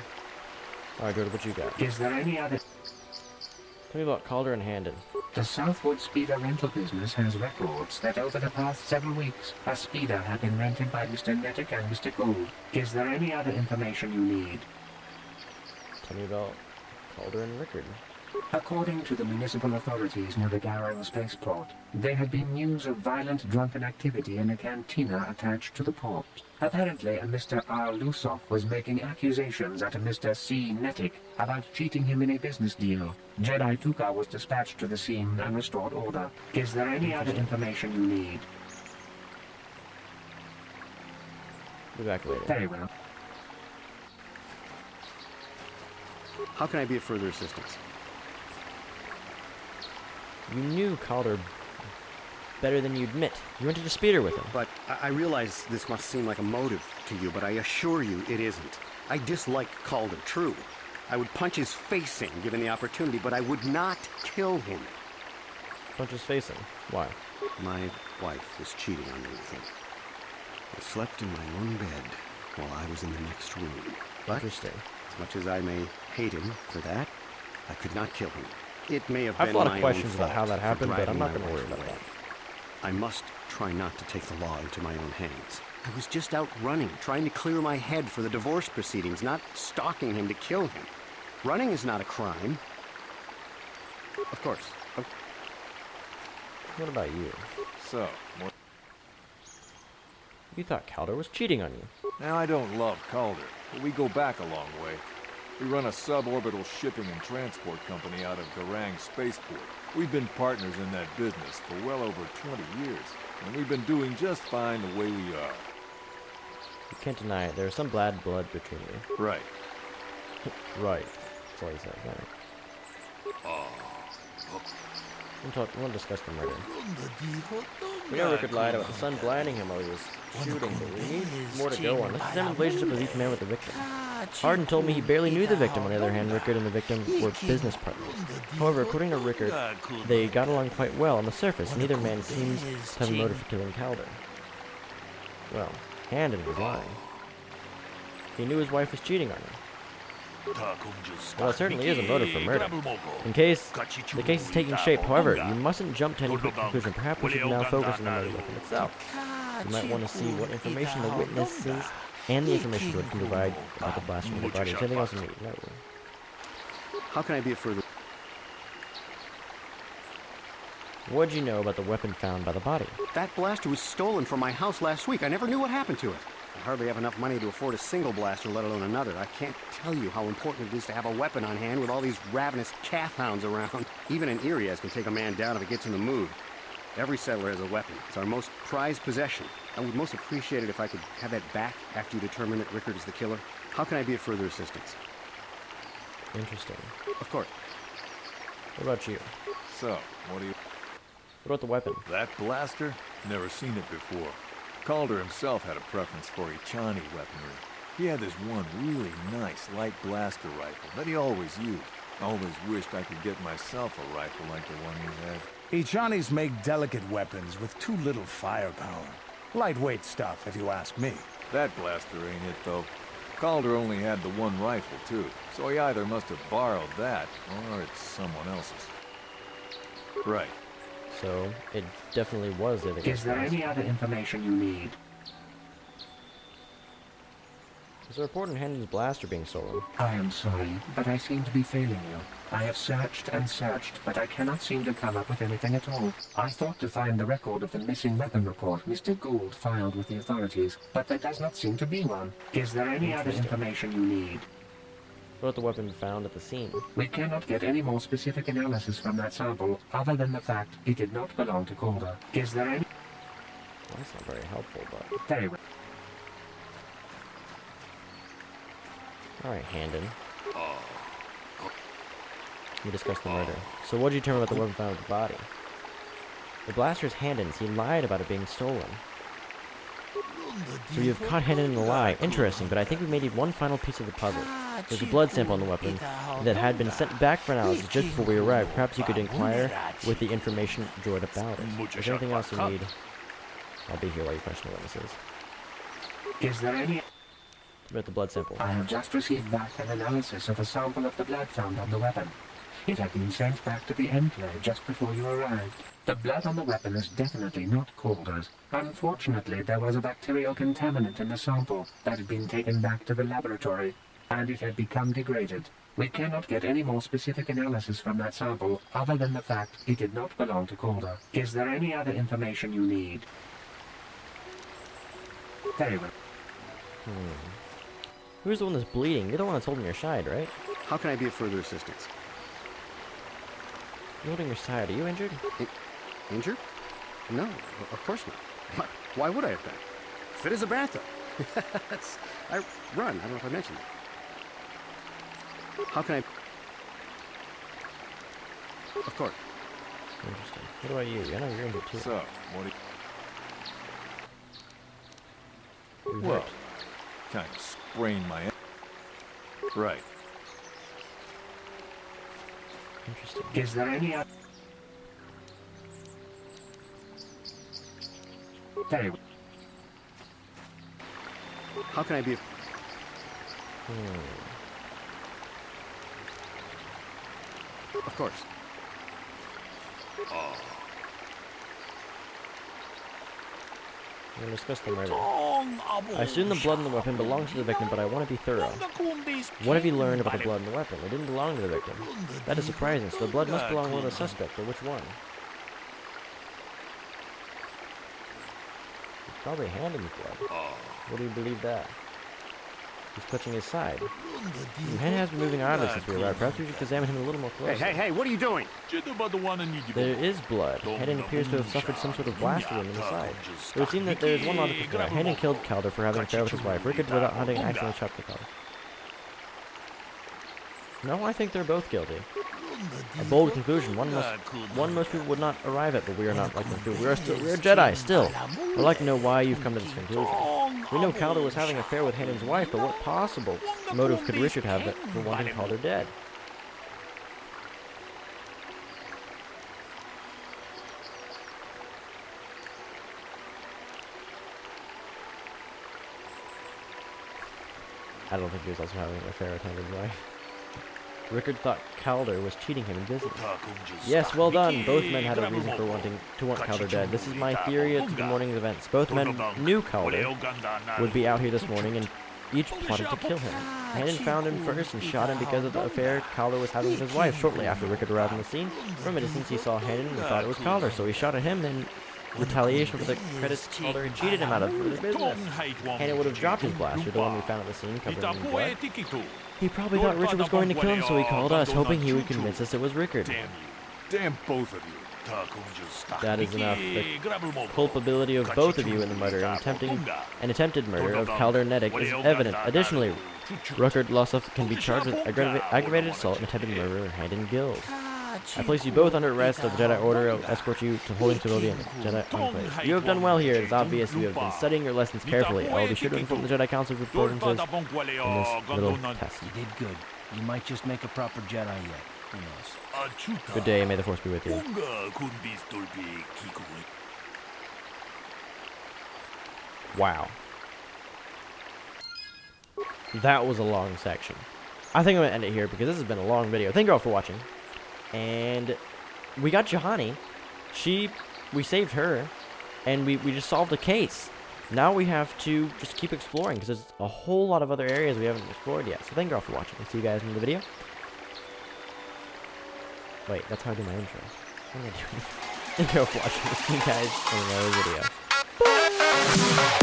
[SPEAKER 1] Alright, Jordan, what you got?
[SPEAKER 11] Is there any other...
[SPEAKER 1] Tell me about Calder and Handon.
[SPEAKER 11] The Southwood Speeder rental business has records that over the past several weeks, a speeder had been rented by Mr. Nettick and Mr. Gould. Is there any other information you need?
[SPEAKER 1] Tell me about Calder and Rickard.
[SPEAKER 11] According to the municipal authorities near the Garrow spaceport, there had been news of violent drunken activity in a cantina attached to the port. Apparently, a Mr. R. Lusoff was making accusations at a Mr. C. Nettick about cheating him in a business deal. Jedi Tuka was dispatched to the scene and restored order. Is there any other information you need?
[SPEAKER 1] Be back later.
[SPEAKER 11] Very well.
[SPEAKER 10] How can I be of further assistance?
[SPEAKER 1] You knew Calder better than you admit. You rented a speeder with him.
[SPEAKER 10] But I realize this must seem like a motive to you, but I assure you it isn't. I dislike Calder, true. I would punch his face in given the opportunity, but I would not kill him.
[SPEAKER 1] Punch his face in. Why?
[SPEAKER 10] My wife was cheating on me with him. I slept in my own bed while I was in the next room. But
[SPEAKER 1] Interesting.
[SPEAKER 10] as much as I may hate him for that, I could not kill him. It may have
[SPEAKER 1] I
[SPEAKER 10] been
[SPEAKER 1] have a lot
[SPEAKER 10] my
[SPEAKER 1] of questions
[SPEAKER 10] own
[SPEAKER 1] about how
[SPEAKER 10] fault
[SPEAKER 1] that
[SPEAKER 10] for
[SPEAKER 1] happened, but I'm
[SPEAKER 10] driving
[SPEAKER 1] not
[SPEAKER 10] my
[SPEAKER 1] going to worry
[SPEAKER 10] wife
[SPEAKER 1] about
[SPEAKER 10] away.
[SPEAKER 1] that.
[SPEAKER 10] I must try not to take the law into my own hands. I was just out running, trying to clear my head for the divorce proceedings, not stalking him to kill him. Running is not a crime. Of course.
[SPEAKER 1] What about you?
[SPEAKER 9] So, what...
[SPEAKER 1] You thought Calder was cheating on you.
[SPEAKER 9] Now, I don't love Calder, but we go back a long way. We run a suborbital shipping and transport company out of Garang Spaceport. We've been partners in that business for well over 20 years, and we've been doing just fine the way we are.
[SPEAKER 1] You can't deny it. There's some bad blood between you.
[SPEAKER 9] Right.
[SPEAKER 1] Right. That's all he says, right? We won't discuss the murder. We know Rickard lied about the sun blinding him while he was shooting, but we need more to go on. Let's examine the relationship of each man with the victim. Hardin told me he barely knew the victim. On the other hand, Rickard and the victim were business partners. However, according to Rickard, they got along quite well on the surface. Neither man seems to have a motive for killing Calder. Well, Handon was lying. He knew his wife was cheating on him. Well, it certainly is a motive for murder. The case is taking shape. However, you mustn't jump to any quick conclusion. Perhaps we should now focus on the murder weapon itself. You might want to see what information the witnesses and the information Jordan can provide about the blaster and the body. Is anything else you need? No.
[SPEAKER 10] How can I be of further...
[SPEAKER 1] What did you know about the weapon found by the body?
[SPEAKER 10] That blaster was stolen from my house last week. I never knew what happened to it. I hardly have enough money to afford a single blaster, let alone another. I can't tell you how important it is to have a weapon on hand with all these ravenous calf hounds around. Even an Irias can take a man down if it gets in the mood. Every settler has a weapon. It's our most prized possession. I would most appreciate it if I could have that back after you determine that Rickard is the killer. How can I be of further assistance?
[SPEAKER 1] Interesting.
[SPEAKER 10] Of course.
[SPEAKER 1] What about you?
[SPEAKER 9] So, what do you...
[SPEAKER 1] What about the weapon?
[SPEAKER 9] That blaster? Never seen it before. Calder himself had a preference for Ichani weaponry. He had this one really nice light blaster rifle that he always used. I always wished I could get myself a rifle like the one he had.
[SPEAKER 7] Ichanis make delicate weapons with too little firepower. Lightweight stuff, if you ask me.
[SPEAKER 9] That blaster ain't it, though. Calder only had the one rifle, too, so he either must have borrowed that, or it's someone else's. Right.
[SPEAKER 1] So, it definitely was the other guy's.
[SPEAKER 11] Is there any other information you need?
[SPEAKER 1] There's a report on Handon's blaster being stolen.
[SPEAKER 11] I am sorry, but I seem to be failing you. I have searched and searched, but I cannot seem to come up with anything at all. I thought to find the record of the missing weapon report Mr. Gould filed with the authorities, but there does not seem to be one. Is there any other information you need?
[SPEAKER 1] What about the weapon found at the scene?
[SPEAKER 11] We cannot get any more specific analysis from that sample, other than the fact it did not belong to Calder. Is there any...
[SPEAKER 1] Well, that's not very helpful, but...
[SPEAKER 11] Very well.
[SPEAKER 1] Alright, Handon. We discussed the murder. So what did you determine about the weapon found with the body? The blaster's Handon's. He lied about it being stolen. So you've caught Handon in a lie. Interesting, but I think we may need one final piece of the puzzle. There's a blood sample on the weapon that had been sent back for analysis just before we arrived. Perhaps you could inquire with the information droid about it. Is there anything else you need? I'll be here while you question the witnesses.
[SPEAKER 11] Is there any...
[SPEAKER 1] About the blood sample.
[SPEAKER 11] I have just received back an analysis of a sample of the blood found on the weapon. It had been sent back to the enclave just before you arrived. The blood on the weapon is definitely not Calder's. Unfortunately, there was a bacterial contaminant in the sample that had been taken back to the laboratory, and it had become degraded. We cannot get any more specific analysis from that sample, other than the fact it did not belong to Calder. Is there any other information you need? Very well.
[SPEAKER 1] Who's the one that's bleeding? You're the one that's holding your side, right?
[SPEAKER 10] How can I be of further assistance?
[SPEAKER 1] You're holding your side. Are you injured?
[SPEAKER 10] Injured? No, of course not. Why would I have been? Fit as a bathtub. I run. I don't know if I mentioned that. How can I... Of course.
[SPEAKER 1] Interesting. What about you? I know you're injured too.
[SPEAKER 9] So, what do you...
[SPEAKER 1] You're
[SPEAKER 9] Well,
[SPEAKER 1] hurt.
[SPEAKER 9] kind of sprained my... Right.
[SPEAKER 1] Interesting.
[SPEAKER 11] Is there any other... Very well.
[SPEAKER 10] How can I be... Of course.
[SPEAKER 1] We're going to discuss the murder. I assume the blood in the weapon belongs to the victim, but I want to be thorough. What have you learned about the blood in the weapon? It didn't belong to the victim. That is surprising, so the blood must belong to one of the suspect, but which one? It's probably Handon's blood. What do you believe that? He's clutching his side. Handon has been moving idly since we arrived. Perhaps we should examine him a little more closely.
[SPEAKER 10] Hey, what are you doing?
[SPEAKER 1] There is blood. Handon appears to have suffered some sort of blaster wound in the side. It would seem that there is one logical conclusion. Handon killed Calder for having an affair with his wife. Rickard, without hunting, accidentally shot the Calder. No, I think they're both guilty. A bold conclusion. One most people would not arrive at, but we are not like most people. We are Jedi still. I'd like to know why you've come to this conclusion. We know Calder was having an affair with Hayden's wife, but what possible motive could Richard have for wanting Calder dead? I don't think he was also having an affair with Hayden's wife. Rickard thought Calder was cheating him in business. Yes, well done. Both men had a reason for wanting to want Calder dead. This is my theory to the morning's events. Both men knew Calder would be out here this morning, and each plotted to kill him. Hayden found him first and shot him because of the affair Calder was having with his wife. Shortly after Rickard arrived on the scene, from a distance he saw Hayden and thought it was Calder, so he shot at him in retaliation for the credits Calder had cheated him out of for the business. Hayden would have dropped his blaster, the one we found at the scene, covered in blood. He probably thought Richard was going to kill him, so he called us, hoping he would convince us it was Rickard.
[SPEAKER 9] Damn you. Damn both of you.
[SPEAKER 1] That is enough. The culpability of both of you in the murder and attempted murder of Calder Neddick is evident. Additionally, Rickard Lossoff can be charged with aggravated assault and attempted murder of Hayden Guild. I place you both under arrest of the Jedi Order. I'll escort you to holding civilian Jedi Enclave. You have done well here. It is obvious you have been studying your lessons carefully. I will be sure to inform the Jedi Council of your performances in this little test.
[SPEAKER 6] You did good. You might just make a proper Jedi yet. Who knows?
[SPEAKER 1] Good day, and may the Force be with you. Wow. That was a long section. I think I'm going to end it here because this has been a long video. Thank you all for watching. And we got Juhani. We saved her. And we just solved a case. Now we have to just keep exploring because there's a whole lot of other areas we haven't explored yet. So thank you all for watching. I'll see you guys in the video. Wait, that's how I do my intro. What am I doing? Thank you all for watching. I'll see you guys in another video.